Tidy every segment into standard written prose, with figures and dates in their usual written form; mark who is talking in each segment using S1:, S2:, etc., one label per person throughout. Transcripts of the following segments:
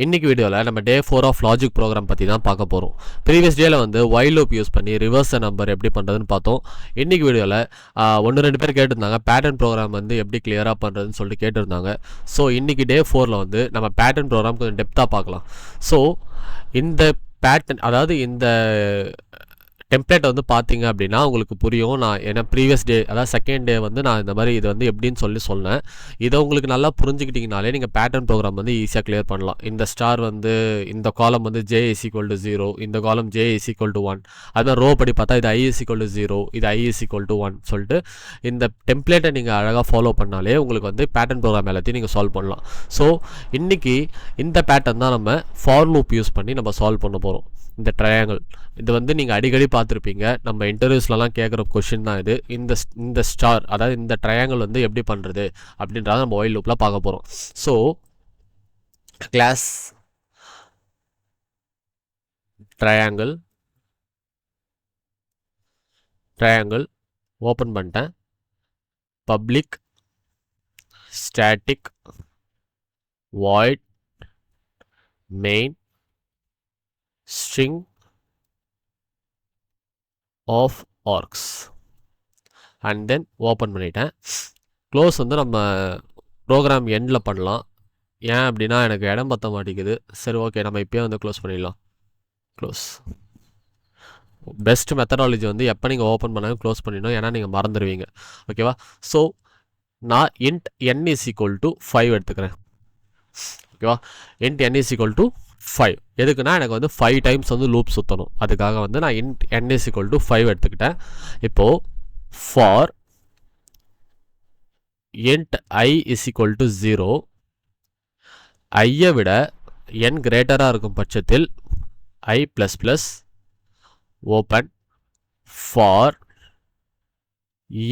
S1: இன்னைக்கு வீடியோவில் நம்ம டே 4 ஆஃப் லாஜிக் ப்ரோக்ராம் பற்றி தான் பார்க்க போகிறோம். ப்ரீவியஸ் டேயில் வந்து வைல் லூப் யூஸ் பண்ணி ரிவர்ஸ் நம்பர் எப்படி பண்ணுறதுன்னு பார்த்தோம். இன்னைக்கு வீடியோவில் 1-2 பேர் கேட்டிருந்தாங்க பேட்டர்ன் ப்ரோக்ராம் வந்து எப்படி கிளியராக பண்ணுறதுன்னு சொல்லிட்டு கேட்டிருந்தாங்க. ஸோ இன்னைக்கு டே 4ல் வந்து நம்ம பேட்டர்ன் ப்ரோக்ராம் கொஞ்சம் டெப்த்தாக பார்க்கலாம். ஸோ இந்த பேட்டர்ன் அதாவது இந்த டெம்ப்ளேட் வந்து பார்த்தீங்க அப்படின்னா உங்களுக்கு புரியும். நான் ஏன்னா ப்ரீவியஸ் டே அதாவது செகண்ட் டே வந்து நான் இந்த மாதிரி இது வந்து எப்படின்னு சொன்னேன். இதை உங்களுக்கு நல்லா புரிஞ்சுக்கிட்டிங்கனாலே நீங்கள் பேட்டர்ன் ப்ரோக்ராம் வந்து ஈஸியாக கிளியர் பண்ணலாம். இந்த ஸ்டார் வந்து இந்த காலம் வந்து j is equal to 0, இந்த காலம் j is equal to 1, அதுமாதிரி ரோ படி பார்த்தா இது i is equal to 0, இது i is equal to 1 சொல்லிட்டு இந்த டெம்ப்ளேட்டை நீங்கள் அழகாக ஃபாலோ பண்ணாலே உங்களுக்கு வந்து பேட்டர்ன் ப்ரோக்ராம் எல்லாத்தையும் நீங்கள் சால்வ் பண்ணலாம். ஸோ இன்றைக்கி இந்த பேட்டர்ன் தான் நம்ம ஃபார் லூப் யூஸ் பண்ணி நம்ம சால்வ் பண்ண போகிறோம். இந்த ட்ரையாங்கிள் இது வந்து நீங்கள் அடிக்கடி பார்த்துருப்பீங்க. நம்ம இன்டர்வியூஸ்லலாம் கேட்குற கொஷின் தான் இது. இந்த ஸ்டார் அதாவது இந்த ட்ரையாங்கிள் வந்து எப்படி பண்ணுறது அப்படின்றத நம்ம வைல் லூப்பில் பார்க்க போகிறோம். ஸோ கிளாஸ் ட்ரையாங்கிள் ஓப்பன் பண்ணிட்டேன். Public static void main string of args and then open பண்ணிட்டேன். க்ளோஸ் வந்து நம்ம ப்ரோக்ராம் எண்டில் பண்ணலாம். ஏன் அப்படின்னா எனக்கு இடம் பற்ற மாட்டேங்குது. சரி, ஓகே, நம்ம இப்போயே வந்து க்ளோஸ் பண்ணிடலாம். க்ளோஸ் பெஸ்ட் மெத்தடாலஜி வந்து எப்போ நீங்கள் ஓப்பன் பண்ணாலும் க்ளோஸ் பண்ணிடணும், ஏன்னா நீங்கள் மறந்துடுவீங்க. ஓகேவா? ஸோ நான் int n is equal to 5 எடுத்துக்கிறேன். ஓகேவா? int n is equal to 5 எதுக்குன்னா எனக்கு வந்து 5 டைம்ஸ் வந்து லூப் சுற்றணும். அதுக்காக வந்து நான் int n is equal to 5 எடுத்துக்கிட்டேன். இப்போது for int I is equal to 0, ஐயை விட n கிரேட்டராக இருக்கும் பட்சத்தில் I ++ open for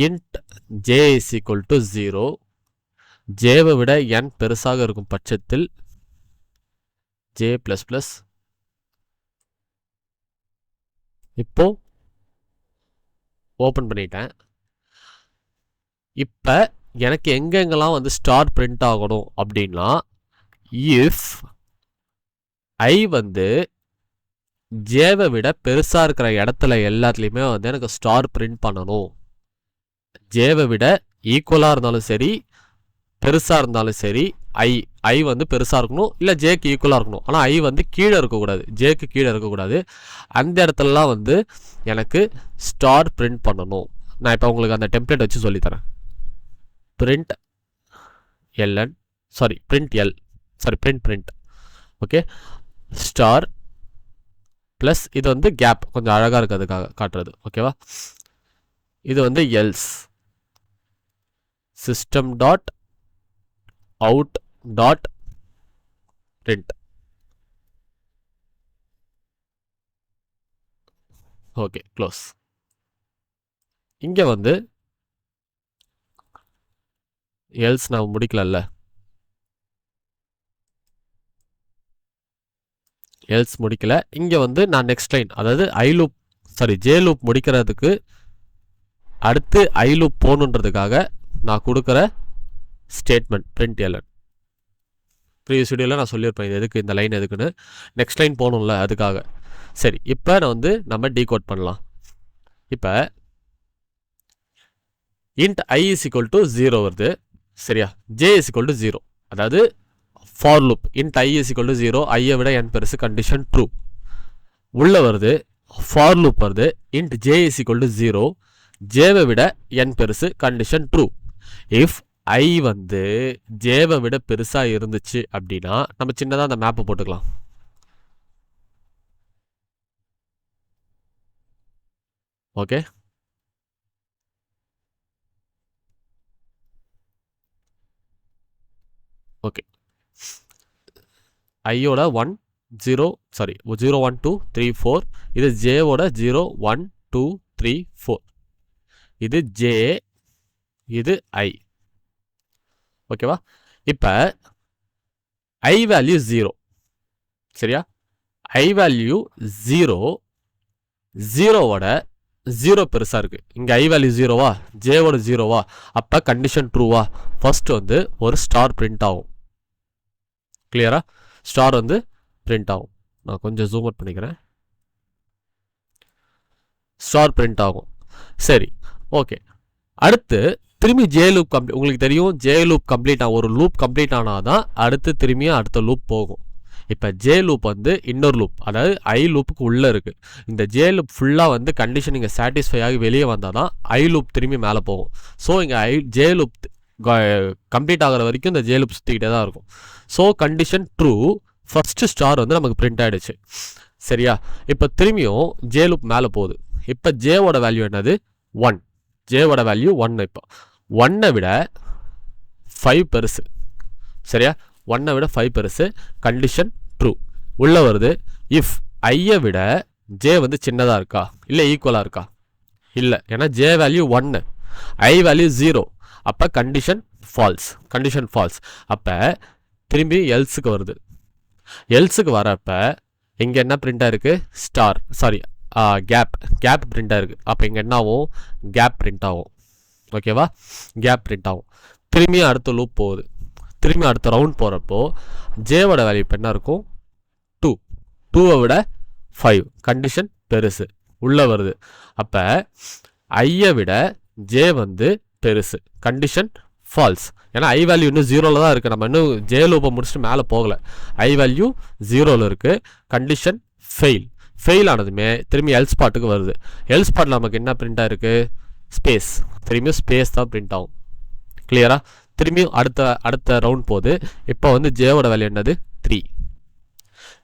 S1: int j is equal to 0, ஜேவை விட n பெருசாக இருக்கும் பட்சத்தில் j++. இப்போ ஓப்பன் பண்ணிட்டேன். இப்போ எனக்கு எங்கெங்கெல்லாம் வந்து ஸ்டார் பிரிண்ட் ஆகணும் அப்படின்னா, இஃப் ஐ வந்து ஜேவை விட பெருசாக இருக்கிற இடத்துல எல்லாத்துலேயுமே வந்து எனக்கு ஸ்டார் பிரிண்ட் பண்ணணும். ஜேவை விட ஈக்குவலாக இருந்தாலும் சரி, பெருசாக இருந்தாலும் சரி, ஐ வந்து பெருசாக இருக்கணும், இல்லை ஜேக்கு ஈக்குவலாக இருக்கணும். ஆனால் ஐ வந்து கீழே இருக்கக்கூடாது, ஜேக்கு கீழே இருக்கக்கூடாது. அந்த இடத்துலலாம் வந்து எனக்கு ஸ்டார் பிரிண்ட் பண்ணணும். நான் இப்போ உங்களுக்கு அந்த டெம்ப்ளேட் வச்சு சொல்லித்தரேன். பிரிண்ட் ஓகே, ஸ்டார் ப்ளஸ் இது வந்து கேப் கொஞ்சம் அழகாக இருக்கிறதுக்காக காட்டுறது. ஓகேவா? இது வந்து else system dot out dot print. Okay, close. இங்கே வந்து எல்ஸ் நான் முடிக்கலல்ல, எல்ஸ் முடிக்கல. இங்கே வந்து நான் நெக்ஸ்ட் லைன் அதாவது ஜே லூப் முடிக்கிறதுக்கு அடுத்து ஐ லூப் போகணுன்றதுக்காக நான் கொடுக்குற ஸ்டேட்மெண்ட் பிரிண்ட் எல்என். ப்ரீவியஸ் வீடியோவில் நான் சொல்லியிருப்பேன் இது எதுக்கு, இந்த லைன் எதுக்குன்னு. நெக்ஸ்ட் லைன் போகணும்ல, அதுக்காக. சரி, இப்போ நான் வந்து நம்ம டீகோட் பண்ணலாம். இப்போ int I is equal to 0 வருது, சரியா? j is equal to 0, அதாவது for loop int I is equal to 0, ஐயை விட n பெருசு, கண்டிஷன் ட்ரூ. உள்ள வருது ஃபார் லூப் வருது, int j is equal to 0, ஜேவை விட n பெருசு, கண்டிஷன் ட்ரூ. இஃப் ஐ வந்து ஜேவை விட பெருசாக இருந்துச்சு அப்படின்னா நம்ம சின்னதாக அந்த மேப்பை போட்டுக்கலாம். Okay, okay. ஐயோட 1 0 1 2 3 4, இது ஜேவோட 0 1 2 3 4, இது ஜே, இது ஐ. ஓகேவா? இப்போ ஐ வேல்யூ 0, சரியா? ஐ வேல்யூ 0, 0வோட 0 பெருசாக இருக்குது. இங்கே ஐ வேல்யூ 0வா, ஜேவோட 0வா, அப்போ கண்டிஷன் ட்ரூவா? ஃபர்ஸ்ட் வந்து ஒரு ஸ்டார் பிரிண்ட் ஆகும். கிளியரா? ஸ்டார் வந்து பிரிண்ட் ஆகும். நான் கொஞ்சம் ஜூம் அவுட் பண்ணிக்கிறேன். ஸ்டார் பிரிண்ட் ஆகும். சரி, ஓகே. அடுத்து திரும்பி ஜே லூப் கம்ப்ளீட். உங்களுக்கு தெரியும் ஜே லூப் கம்ப்ளீட் ஆகும். ஒரு லூப் கம்ப்ளீட் ஆனால் தான் அடுத்து திரும்பியும் அடுத்த லூப் போகும். இப்போ ஜே லூப் வந்து இன்னொரு லூப், அதாவது ஐ லூப்புக்கு உள்ளே இருக்குது. இந்த ஜே லூப் ஃபுல்லாக வந்து கண்டிஷன் இங்கே சாட்டிஸ்ஃபை ஆகி வெளியே வந்தால் தான் ஐ லூப் திரும்பி மேலே போகும். ஸோ இங்கே ஜே லூப் கம்ப்ளீட் ஆகிற வரைக்கும் இந்த ஜே லூப் சுற்றிக்கிட்டே தான் இருக்கும். So condition true, first star வந்து நமக்கு பிரிண்ட் ஆகிடுச்சு. சரியா? இப்போ திரும்பியும் ஜே லூப் மேலே போகுது. இப்போ ஜேவோட வேல்யூ என்னது? 1. ஜேவோட வேல்யூ 1. இப்போ 1 விட 5 பெருசு. சரியா? 1 விட 5 பெருசு. Condition true. உள்ளே வருது. இஃப் ஐயை விட ஜே வந்து சின்னதாக இருக்கா இல்லை ஈக்குவலாக இருக்கா? இல்லை, ஏன்னா ஜே வேல்யூ 1, ஐ வேல்யூ 0. அப்போ கண்டிஷன் ஃபால்ஸ். Condition falls. அப்போ திரும்பி எல்ஸுக்கு வருது. எல்ஸுக்கு வரப்போ இங்கே என்ன பிரிண்டாக இருக்குது? ஸ்டார், சாரி கேப் பிரிண்ட் ஆகிருக்கு. அப்போ இங்கே என்ன ஆகும்? கேப் பிரிண்ட் ஆகும். ஓகேவா? கேப் பிரிண்ட் ஆகும். திரும்பியும் அடுத்த லூப் போகுது. திரும்பி அடுத்த ரவுண்ட் போகிறப்போ ஜேவோட வேல்யூ இப்போ என்ன இருக்கும்? 2. 2வை விட 5. கண்டிஷன் பெருசு. உள்ளே வருது. அப்போ ஐயை விட ஜே வந்து பெருசு. Condition falls. ஏன்னா ஐ வேல்யூ இன்னும் 0ல் தான் இருக்குது. நம்ம இன்னும் ஜே லூப்பை முடிச்சுட்டு மேலே போகலை. ஐ வேல்யூ 0ல் இருக்குது. Condition fail. ஃபெயில் ஆனதுமே திரும்பி எல் ஸ்பாட்டுக்கு வருது. எல் ஸ்பாட்டில் நமக்கு என்ன பிரிண்டாக இருக்குது? ஸ்பேஸ். திரும்பியும் ஸ்பேஸ் தான் பிரிண்ட் ஆகும். கிளியரா? திரும்பியும் அடுத்த ரவுண்ட் போகுது. இப்போ வந்து ஜேவோட வேல்யூ என்னது? 3.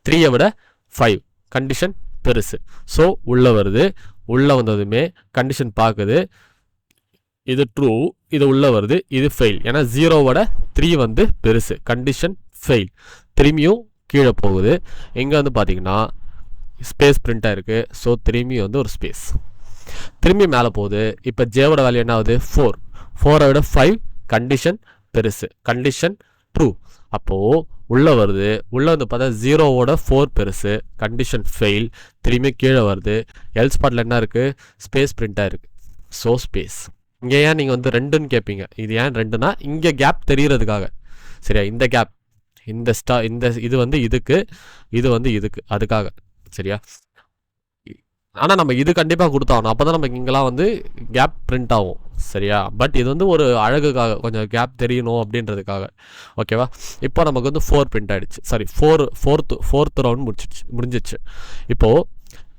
S1: 3யை விட 5. கண்டிஷன் பெருசு. ஸோ உள்ளே வருது. உள்ளே வந்ததுமே கண்டிஷன் பார்க்குது. இது ட்ரூ, இது உள்ளே வருது. இது ஃபெயில். ஏன்னா 0வோட 3 வந்து பெருசு. Condition fail. திரும்பியும் கீழே போகுது. இங்கே வந்து பார்த்தீங்கன்னா ஸ்பேஸ் பிரிண்டாக இருக்குது. ஸோ திரும்பி வந்து ஒரு ஸ்பேஸ். திரும்பி மேலே போகுது. இப்போ ஜேவோட வேல்யூ என்ன ஆகுது? 4. 4வை விட 5. கண்டிஷன் பெருசு. Condition true. அப்போது உள்ளே வருது. உள்ளே வந்து பார்த்தா 0வோட 4 பெருசு. Condition fail. திரும்பி கீழே வருது. எல் ஸ்பாட்டில் என்ன இருக்குது? ஸ்பேஸ் பிரிண்டாக இருக்குது. So space. இங்கே ஏன் நீங்கள் வந்து 2ன்னு கேட்பீங்க. இது ஏன் 2னா இங்கே கேப் தெரிகிறதுக்காக. சரியா? இந்த கேப், இந்த இது வந்து இதுக்கு, இது வந்து இதுக்கு, அதுக்காக. சரியா? ஆனால் நம்ம இது கண்டிப்பாக கொடுத்தாகணும். அப்போ தான் நமக்கு இங்கெல்லாம் வந்து கேப் பிரிண்ட் ஆகும். சரியா? பட் இது வந்து ஒரு அழகுக்காக, கொஞ்சம் கேப் தெரியணும் அப்படின்றதுக்காக. ஓகேவா? இப்போ நமக்கு வந்து 4 பிரிண்ட் ஆகிடுச்சு. சாரி, ஃபோர்த் ரவுண்ட் முடிஞ்சிச்சு. இப்போது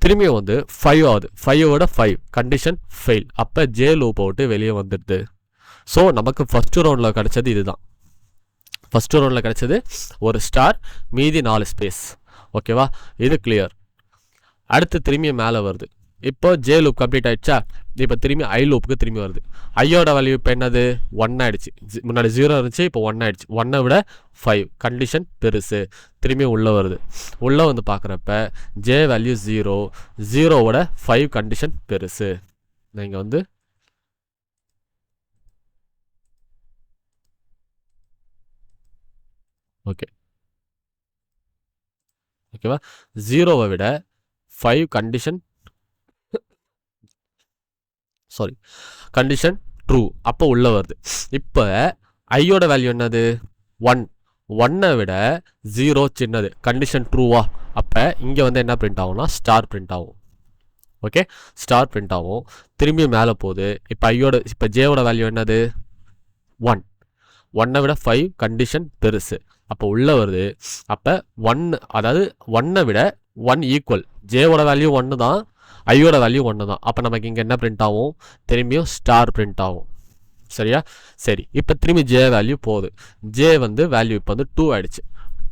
S1: திரும்பியும் வந்து 5 ஆகுது. 5வோட 5. Condition fail. அப்போ ஜே லூப்பை விட்டு வெளியே வந்துடுது. ஸோ நமக்கு ஃபஸ்ட்டு ரவுண்டில் கிடச்சது இதுதான். ஃபஸ்ட்டு ரவுண்டில் கிடச்சது ஒரு ஸ்டார், மீதி 4 ஸ்பேஸ். ஓகேவா? இது கிளியர். அடுத்து திரும்பி மேலே வருது. இப்போ ஜே லூப் கம்ப்ளீட் ஆகிடுச்சா? இப்போ திரும்பி ஐ லூப்புக்கு திரும்பி வருது. ஐயோட வேல்யூ இப்போ என்னது? 1 ஆகிடுச்சு. முன்னாடி 0 இருந்துச்சு, இப்போ 1 ஆகிடுச்சு. 1வை விட 5. கண்டிஷன் பெருசு. திரும்பி உள்ளே வருது. உள்ளே வந்து பார்க்குறப்ப ஜே வேல்யூ 0. 0வோட 5. கண்டிஷன் பெருசு. நீங்கள் வந்து ஓகேவா? 0வை விட 5. Condition true. அப்போ உள்ளே வருது. இப்போ ஐயோட வேல்யூ என்னது? 1. 1வை விட 0 சின்னது. கண்டிஷன் ட்ரூவா? அப்போ இங்கே வந்து என்ன பிரிண்ட் ஆகும்னா ஸ்டார் பிரிண்ட் ஆகும். ஓகே, ஸ்டார் பிரிண்ட் ஆகும். திரும்பி மேலே போகுது. இப்போ ஜேவோட வேல்யூ என்னது? 1. 1வை விட 5. கண்டிஷன் பெருசு. அப்போ உள்ளே வருது. அப்போ 1, அதாவது 1வை விட 1 ஈக்குவல். ஜேவோட வேல்யூ 1 தான், ஐயோட வேல்யூ 1 தான். அப்போ நமக்கு இங்கே என்ன பிரிண்ட் ஆகும்? திரும்பியும் ஸ்டார் பிரிண்ட் ஆகும். சரியா? சரி, இப்போ திரும்பி ஜே வேல்யூ போகுது. ஜே வந்து வேல்யூ இப்போ வந்து 2 ஆகிடுச்சு.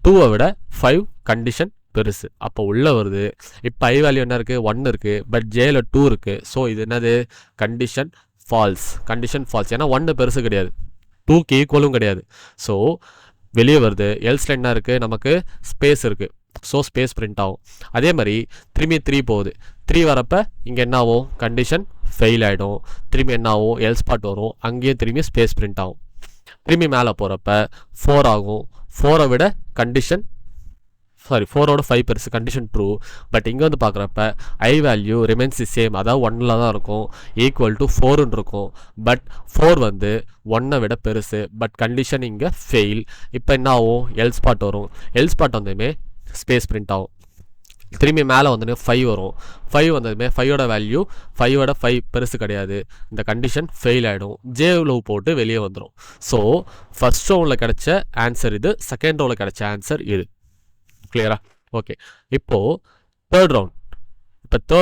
S1: 2வை விட 5. கண்டிஷன் பெருசு. அப்போ உள்ளே வருது. இப்போ ஐ வேல்யூ என்ன இருக்குது? 1 இருக்குது. பட் ஜேல 2 இருக்குது. ஸோ இது என்னது? Condition falls. Condition falls. ஏன்னா 1 பெருசு கிடையாது, 2க்கு ஈக்குவலும் கிடையாது. ஸோ வெளியே வருது. எல்ஸில் என்ன இருக்குது? நமக்கு ஸ்பேஸ் இருக்குது. ஸோ ஸ்பேஸ் பிரிண்ட் ஆகும். அதே மாதிரி திரும்பி 3 போகுது. 3 வரப்போ இங்கே என்ன ஆகும்? கண்டிஷன் ஃபெயில் ஆகிடும். திரும்பி என்ன ஆகும்? எல் ஸ்பாட் வரும். அங்கேயும் திரும்பி ஸ்பேஸ் பிரிண்ட் ஆகும். திரும்பி மேலே போகிறப்ப 4 ஆகும். 4வை விட கண்டிஷன் 4ஓட 5 பெருசு கண்டிஷன் ட்ரூ. பட் இங்கே வந்து பார்க்குறப்ப ஐ வேல்யூ ரிமைன்ஸ் தி சேம், அதாவது 1ல் தான் இருக்கும், ஈக்குவல் டு 4ன்னு இருக்கும். பட் 4 வந்து 1ஐ விட பெருசு, பட் கண்டிஷன் இங்கே ஃபெயில். இப்போ என்ன ஆகும், எல்ஸ் பார்ட் வரும். எல்ஸ் பார்ட் வந்ததுமே ஸ்பேஸ் பிரிண்ட் ஆகும். திரும்பி மேலே வந்தோடனே 5 வரும். 5 வந்ததுமே 5ஓட வேல்யூ 5ஓட 5 பெருசு கிடையாது, இந்த கண்டிஷன் ஃபெயில் ஆகிடும். ஜே லூப் போட்டு வெளியே வந்துடும். ஸோ ஃபர்ஸ்ட் ரவுண்டில் கிடைச்ச ஆன்சர் இது, செகண்ட் ரவுண்டில் கிடைச்ச ஆன்சர் இது. கிளியரா? ஓகே. இப்போது தேர்ட்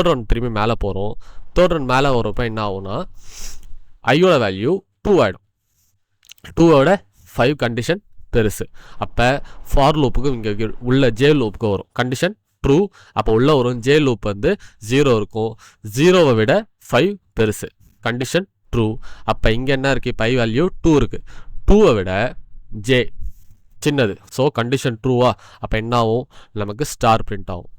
S1: ரவுண்ட் திரும்பி மேலே போகிறோம். தேர்ட் ரவுண்ட் மேலே வரப்போ என்ன ஆகும்னா ஐயோட வேல்யூ 2 ஆகிடும். 2ஓட 5 கண்டிஷன் பெருசு. அப்போ ஃபார் லூப்புக்கு இங்கே உள்ள ஜே லூப்புக்கு வரும் கண்டிஷன் ட்ரூ. அப்போ உள்ள வரும் ஜே லூப் வந்து 0 இருக்கும். 0வை விட 5 பெருசு, கண்டிஷன் ட்ரூ. அப்போ இங்கே என்ன இருக்குது, இப்போ ஐ வேல்யூ 2 இருக்குது. 2வை விட ஜே சின்னது, ஸோ கண்டிஷன் ட்ரூவா. அப்போ என்ன ஆகும், நமக்கு ஸ்டார் பிரிண்ட் ஆகும்.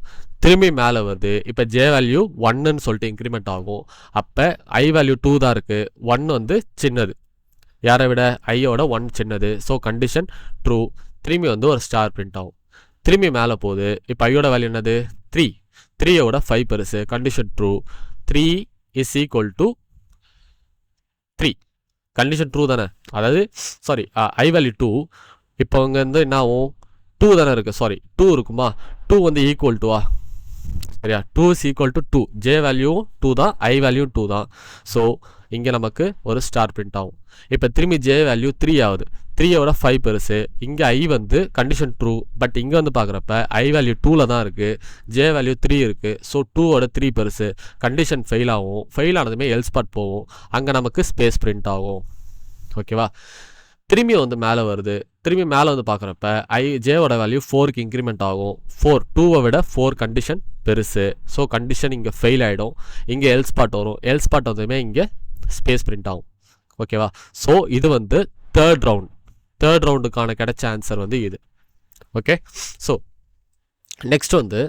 S1: திரும்பி மேலே வருது. இப்போ ஜே வேல்யூ 1ன்னு சொல்லிட்டு இன்க்ரிமெண்ட் ஆகும். அப்போ ஐ வேல்யூ 2 தான் இருக்குது, 1 வந்து சின்னது, யாரை விட ஐயோட 1 சின்னது, ஸோ கண்டிஷன் ட்ரூ. திரும்பி வந்து ஒரு ஸ்டார் பிரிண்ட் ஆகும். திரும்பி மேலே போகுது. இப்போ ஐயோட வேல்யூ என்னது, 3. 3யோட 5 பெருசு, condition true. 3 is equal to 3, condition true தானே, அதாவது ஐ வேல்யூ 2. இப்போ இங்கே வந்து என்ன ஆகும், 2 தானே இருக்குது, 2 இருக்குமா, 2 வந்து ஈக்குவல் டுவா, சரியா, 2 is equal to 2. J value 2 தான், ஐ வேல்யூ 2 தான். ஸோ இங்கே நமக்கு ஒரு ஸ்டார் பிரிண்ட் ஆகும். இப்போ திரும்பி ஜே வேல்யூ 3 ஆகுது. 3யோட 5 பெருசு. இங்கே ஐ வந்து கண்டிஷன் ட்ரூ, பட் இங்கே வந்து பார்க்குறப்ப ஐ வேல்யூ 2ல் தான் இருக்குது, ஜே வேல்யூ 3 இருக்குது. ஸோ 2ஓட 3 பெருசு, கண்டிஷன் ஃபெயில் ஆகும். ஃபெயில் ஆனதுமே எல்ஸ் பார்ட் போகும், அங்கே நமக்கு ஸ்பேஸ் பிரிண்ட் ஆகும். ஓகேவா? திரும்பி வந்து மேலே வருது. திரும்பி மேலே வந்து பார்க்குறப்ப ஜேவோட வேல்யூ 4க்கு இன்க்ரிமெண்ட் ஆகும். 4 2வை விட 4 கண்டிஷன் பெருசு, ஸோ கண்டிஷன் இங்கே ஃபெயில் ஆகிடும். இங்கே எல்ஸ் பார்ட் வரும். எல்ஸ் பார்ட் வந்ததுமே இங்கே ஸ்பேஸ் பிரிண்ட் ஆகும். ஓகேவா? ஸோ இது வந்து தேர்ட் ரவுண்டுக்கான கிடைச்ச ஆன்சர் வந்து இது. ஓகே. ஸோ நெக்ஸ்ட் வந்து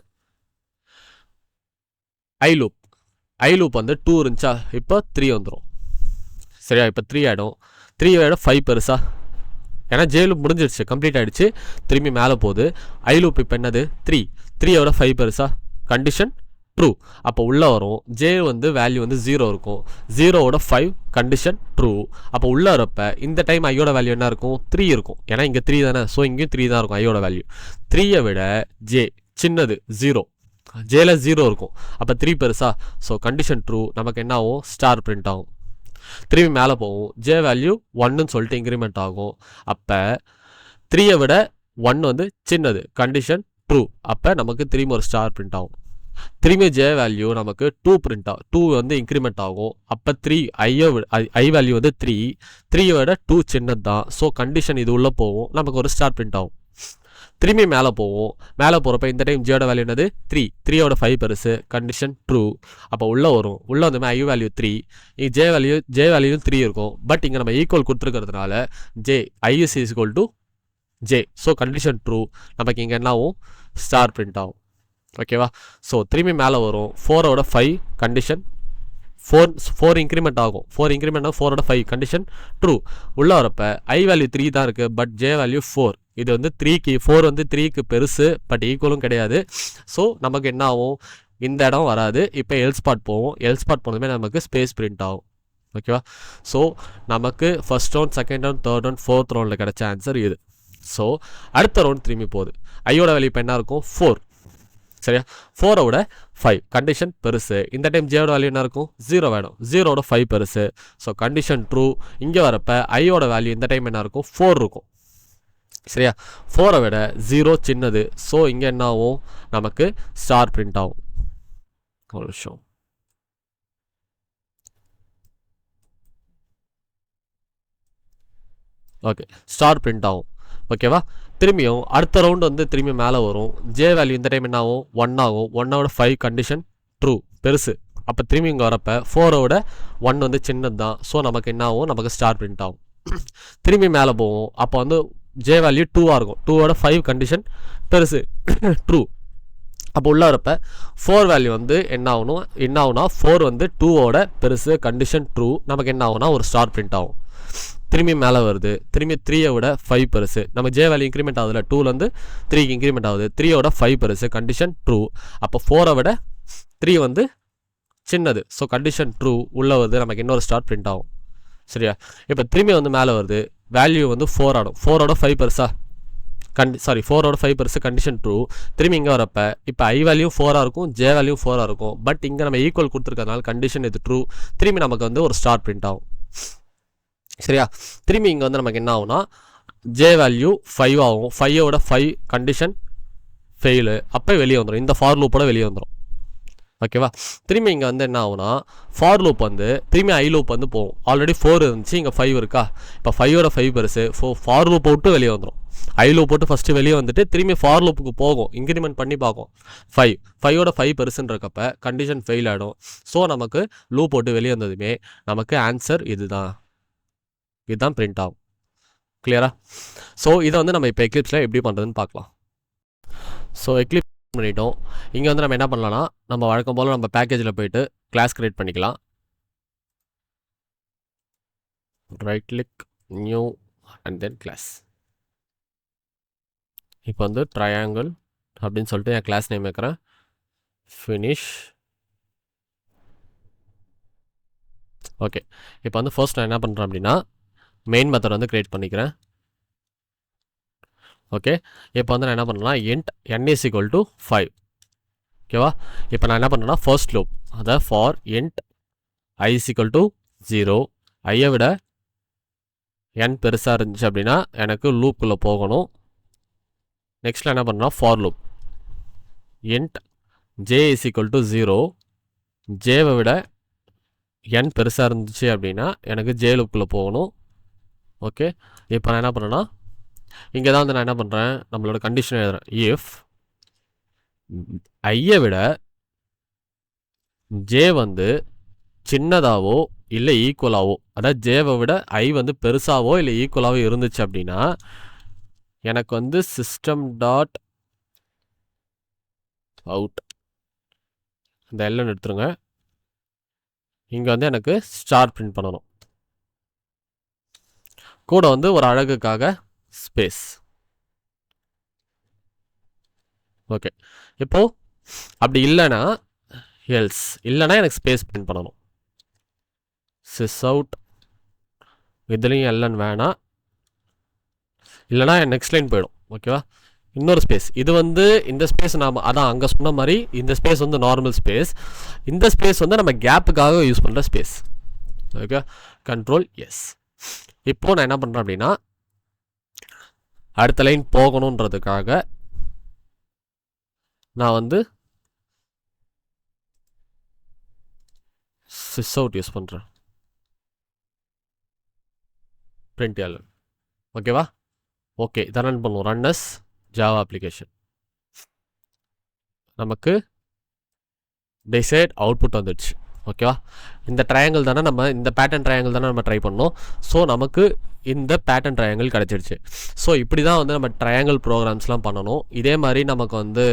S1: ஐ லூப் வந்து 2 இருந்துச்சா, இப்போ 3 வந்துடும். சரியா? இப்போ 3 ஆகிடும். 3வை விட 5 பெருசா, ஏன்னா ஜே லூப் முடிஞ்சிடுச்சு, கம்ப்ளீட் ஆகிடுச்சு. திரும்பி மேலே போகுது. ஐ லூப் இப்போ என்னது, 3யை விட 5 பெருசா, கண்டிஷன் ட்ரூ. அப்போ உள்ளே வரும். ஜே வந்து வேல்யூ வந்து 0 இருக்கும். 0வோட 5 கண்டிஷன் ட்ரூ. அப்போ உள்ளே வரப்போ இந்த டைம் ஐயோட வேல்யூ என்ன இருக்கும், 3 இருக்கும். ஏன்னா இங்கே 3 தானே, ஸோ இங்கேயும் 3 தான் இருக்கும் ஐயோட வேல்யூ. 3யை விட ஜே சின்னது 0, ஜேல 0 இருக்கும். அப்போ 3 பெருசா, ஸோ கண்டிஷன் ட்ரூ. நமக்கு என்ன ஆகும், ஸ்டார் பிரிண்ட் ஆகும். திரும்பி மேலே போகும். ஜே வேல்யூ 1ன்னு சொல்லிட்டு இன்க்ரிமெண்ட் ஆகும். அப்போ 3யை விட 1 வந்து சின்னது, கண்டிஷன் ட்ரூ. அப்போ நமக்கு திரும்பி ஒரு ஸ்டார் பிரிண்ட் ஆகும். திரும்பி ஜே வேல்யூ நமக்கு 2 பிரிண்ட் ஆகும். 2 வந்து இன்க்ரிமெண்ட் ஆகும். அப்போ 3 ஐ வேல்யூ வந்து 3யை விட 2 சின்னது தான், ஸோ கண்டிஷன் இது உள்ளே போகும், நமக்கு ஒரு ஸ்டார் பிரிண்ட் ஆகும். திரும்பி மேலே போவோம். மேலே போகிறப்ப இந்த டைம் ஜேயோட வேல்யூ என்னது, 3யோட 5 பெருசு, கண்டிஷன் ட்ரூ. அப்போ உள்ளே வரும். உள்ளே வந்து ஐ வேல்யூ 3, ஜே வேல்யூ 3 இருக்கும். பட் இங்கே நம்ம ஈக்குவல் கொடுத்துருக்கிறதுனால J I is equal to J, so condition true. நமக்கு இங்கே என்ன ஆகும், ஸ்டார் பிரிண்ட் ஆகும். ஓகேவா? ஸோ திரும்பி மேலே வரும். 4ோட 5 கண்டிஷன் 4 இன்க்ரிமெண்ட் ஆகும். 4 இன்க்ரிமெண்ட் 4ோட 5 கண்டிஷன் ட்ரூ. உள்ளே வரப்போ ஐ வேல்யூ 3 தான் இருக்குது, பட் ஜே வேல்யூ 4. இது வந்து 4 வந்து 3க்கு பெருசு, பட் ஈக்குவலும் கிடையாது. ஸோ நமக்கு என்ன ஆகும், இந்த இடம் வராது. இப்போ எல்ஸ் பார்ட் போவோம். எல்ஸ் பார்ட் போனதுமே நமக்கு ஸ்பேஸ் பிரிண்ட் ஆகும். ஓகேவா? ஸோ நமக்கு first round, second round, third round, fourth ரவுண்டில் கிடைச்ச ஆன்சர் இது. ஸோ அடுத்த ரவுண்ட் திரும்பி போகுது. ஐயோட வேல்யூ இப்போ என்ன இருக்கும், 4. சரியா? 4ோட 5 கண்டிஷன் பெருசு. இந்த டைம் ஜேயோட வேல்யூ என்ன இருக்கும், 0 வேணும். 0ோட 5 பெருசு, ஸோ கண்டிஷன் ட்ரூ. இங்கே வரப்போ ஐயோட வேல்யூ இந்த டைம் என்ன இருக்கும், 4 இருக்கும். சரியா? 4ை விட 0 சின்னது, ஸோ இங்கே என்ன ஆகும், நமக்கு ஸ்டார் பிரிண்ட் ஆகும். ஒரு நிமிஷம். ஓகே, ஸ்டார் பிரிண்ட் ஆகும். ஓகேவா? திரும்பியும் அடுத்த ரவுண்டு வந்து திரும்பி மேலே வரும். ஜே வேல்யூ இந்த டைம் என்ன ஆகும், 1 ஆகும். 1ோட 5 கண்டிஷன் ட்ரூ, பெருசு. அப்போ திரும்பி இங்கே வரப்போ 4ோட 1 வந்து சின்னது தான், ஸோ நமக்கு என்ன ஆகும், நமக்கு ஸ்டார் பிரிண்ட் ஆகும். திரும்பி மேலே போவோம். அப்போ வந்து ஜே வேல்யூ 2ஆக இருக்கும். 2ோட 5 கண்டிஷன் பெருசு, ட்ரூ. அப்போ உள்ள வரப்போ 4 வேல்யூ வந்து என்ன ஆகுனா 4 வந்து 2ோட பெருசு, கண்டிஷன் ட்ரூ. நமக்கு என்ன ஆகுனா ஒரு ஸ்டார் பிரிண்ட் ஆகும். திரும்பி மேலே வருது, திரும்பி 3 விட 5 பெருசு. நம்ம ஜே வேல்யூ இன்க்ரிமெண்ட் ஆகுதுல, 2லேருந்து 3க்கு இன்க்ரிமெண்ட் ஆகுது, 3யோட 5 பெருசு, கண்டிஷன் ட்ரூ. அப்போ 4 விட 3 வந்து சின்னது, ஸோ கண்டிஷன் ட்ரூ. உள்ளே வருது, நமக்கு இன்னொரு ஸ்டார் பிரிண்ட் ஆகும். சரியா? இப்போ திரும்பி வந்து மேலே வருது, வேல்யூ வந்து 4 ஆடும், 4ஓட 5 பெருசா, 4ஓட 5 பெருசு, கண்டிஷன் ட்ரூ. திரும்பி இங்கே வரப்போ இப்போ ஐ வேல்யூ 4ஆக இருக்கும், ஜே வேல்யூ 4ஆக இருக்கும். பட் இங்கே நம்ம ஈக்குவல் கொடுத்துருக்கறதுனால கண்டிஷன் இது ட்ரூ. திரும்பி நமக்கு வந்து ஒரு ஸ்டார் பிரிண்ட் ஆகும். சரியா? திரும்பி இங்கே வந்து நமக்கு என்ன ஆகும்னா ஜே வேல்யூ 5 ஆகும், 5ஓட 5 கண்டிஷன் ஃபெயிலு. அப்போ வெளியே வந்துடும், இந்த ஃபார் லூப்போட வெளியே வந்துடும். ஓகேவா? திரும்பி இங்கே வந்து என்ன ஆகுனா ஃபார் லூப் வந்து திரும்பி ஐ லூப் வந்து போகும். ஆல்ரெடி 4 இருந்துச்சு, இங்கே 5 இருக்கா. இப்போ 5ஓட 5 பெருசு, ஃபார் லூப் விட்டு வெளியே வந்துடும். ஐ லூப் போட்டு ஃபஸ்ட்டு வெளியே வந்துட்டு திரும்பி ஃபார் லூப்புக்கு போகும், இன்க்ரிமெண்ட் பண்ணி பார்க்கும். 5ஓட 5 பெருசுன்றக்கப்ப கண்டிஷன் ஃபெயில் ஆகிடும். ஸோ நமக்கு லூப் போட்டு வெளியே வந்ததுமே நமக்கு ஆன்சர் இதுதான் பிரிண்ட் ஆகும். கிளியரா? ஸோ இதை வந்து நம்ம இப்போ எக்லிப்ஸில் எப்படி பண்ணுறதுன்னு பார்க்கலாம். ஸோ எக்லிப்ஸ் பண்ணிட்டோம். இங்கே வந்து நம்ம என்ன பண்ணலாம்னா நம்ம வழக்கம் போல் நம்ம பேக்கேஜில் போயிட்டு கிளாஸ் கிரியேட் பண்ணிக்கலாம். Right click, new and then class. இப்போ வந்து ட்ரையாங்கிள் அப்படின்னு சொல்லிட்டு என் கிளாஸ் நேம் வைக்கிறேன். ஃபினிஷ். ஓகே, இப்போ வந்து ஃபர்ஸ்ட் நான் என்ன பண்ணுறேன் அப்படின்னா மெயின் மெத்தட் வந்து கிரியேட் பண்ணிக்கிறேன். ஓகே, இப்போ வந்து நான் என்ன பண்ணலாம், int n is equal to 5. ஓகேவா? இப்போ நான் என்ன பண்ணுறேன்னா ஃபர்ஸ்ட் லூப், அதை for int i is equal to 0, ஐயை விட n பெருசாக இருந்துச்சு அப்படின்னா எனக்கு லூப்புக்குள்ளே போகணும். நெக்ஸ்ட்டில் என்ன பண்ணுறோம், for loop int j is equal to 0, ஜேவை விட n பெருசாக இருந்துச்சு அப்படின்னா எனக்கு ஜே லூப்புக்குள்ளே போகணும். ஓகே, இப்போ நான் என்ன பண்ணுறேன்னா இங்கே தான் வந்து நான் என்ன பண்ணுறேன், நம்மளோட கண்டிஷன் எழுதுறேன். இஃப் ஐயை விட ஜே வந்து சின்னதாவோ இல்லை ஈக்குவலாவோ, அதாவது ஜேவை விட ஐ வந்து பெருசாவோ இல்லை ஈக்குவலாவோ இருந்துச்சு அப்படின்னா எனக்கு வந்து சிஸ்டம் டாட் அவுட், இந்த எல்லாம் எடுத்துருங்க. இங்கே வந்து எனக்கு ஸ்டார் பிரிண்ட் பண்ணணும், கூட வந்து ஒரு அழகுக்காக ஸ்பேஸ். ஓகே, இப்போ அப்படி இல்லைன்னா எல்ஸ், இல்லைன்னா எனக்கு ஸ்பேஸ் பிரிண்ட் பண்ணணும். சிஸ் அவுட், இதுலேயும் எல்லன்னு வேணாம், இல்லைனா நெக்ஸ்ட் லைன் போயிடும். ஓகேவா? இன்னொரு ஸ்பேஸ், இது வந்து இந்த ஸ்பேஸ் நாம் அதான் அங்கே சொன்ன மாதிரி இந்த ஸ்பேஸ் வந்து நார்மல் ஸ்பேஸ், இந்த ஸ்பேஸ் வந்து நம்ம கேப்புக்காக யூஸ் பண்ணுற ஸ்பேஸ். Okay, control S. இப்போ நான் என்ன பண்ணுறேன் அப்படின்னா அடுத்த லைன் போகணுன்றதுக்காக நான் வந்து சிஸ் அவுட் யூஸ் பண்ணுறேன், பிரிண்ட் எல்என். ஓகேவா? ஓகே, இதை ரன் பண்ணுவோம். Run as Java application. நமக்கு டிசைட் அவுட்புட் வந்துடுச்சு. ஓகேவா? இந்த ட்ரையாங்கிள் தானே நம்ம, இந்த பேட்டர்ன் ட்ரையாங்கிள் தானே நம்ம ட்ரை பண்ணோம். ஸோ நமக்கு இந்த பேட்டர்ன் ட்ரையாங்கிள் கிடச்சிடுச்சு. ஸோ இப்படி தான் வந்து நம்ம ட்ரையாங்கிள் ப்ரோக்ராம்ஸ்லாம் பண்ணணும். இதே மாதிரி நமக்கு வந்து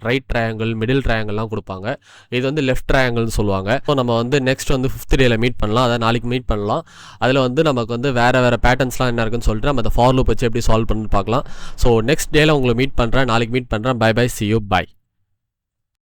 S1: ரைட் ட்ரையாங்கிள், மிடில் ட்ரையாங்கிள்லாம் கொடுப்பாங்க. இது வந்து லெஃப்ட் ட்ரையாங்கிள்னு சொல்லுவாங்க. ஸோ நம்ம வந்து நெக்ஸ்ட் வந்து 5th டேயில் மீட் பண்ணலாம், அதை நாளைக்கு மீட் பண்ணலாம். அதில் வந்து நமக்கு வந்து வேறு பேட்டர்ன்ஸ்லாம் என்ன இருக்குன்னு சொல்லிட்டு நம்ம அந்த ஃபார் லூப் வச்சு எப்படி சால்வ் பண்ணி பார்க்கலாம். ஸோ நெக்ஸ்ட் டேயில் உங்களை மீட் பண்ணுறேன், நாளைக்கு மீட் பண்ணுறேன். Bye bye, see you, bye.